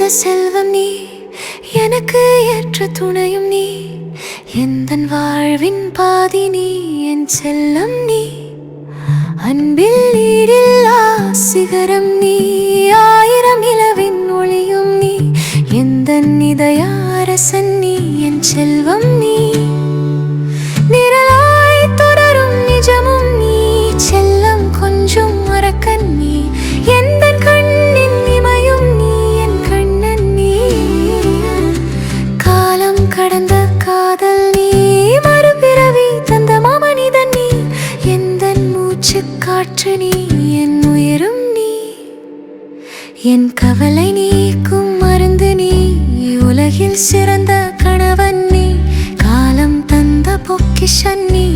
செல்வம் நீ, எனக்கு ஏற்ற துணையும் நீ, எந்தன் வாழ்வின் பாதி நீ, என் செல்லம் நீ. அன்பில் ஈடில்லா சிகரம் நீ, ஆயிரம் இலவின் ஒளியும் நீ, எந்தன் இதய அரசன் நீ, என் செல்வம் நீ. நிழலாய் தொடரும் நிஜமும் நீ, செல்லம் கொஞ்சம் மறக்கன் நீ, எந்தன் கண்ணின் இமையும் நீ, என் கண்ணன் நீ. காலம் கடந்த காதல் நீ, மறுபிறவி தந்த மாமனிதன் நீ, எந்தன் மூச்சு காற்று நீ, என் உயிரும் நீ. என் கவலை நீக்கும் மருந்து நீ, உலகில் சிறந்த கணவன் நீ, காலம் தந்த பொக்கிஷன் நீ,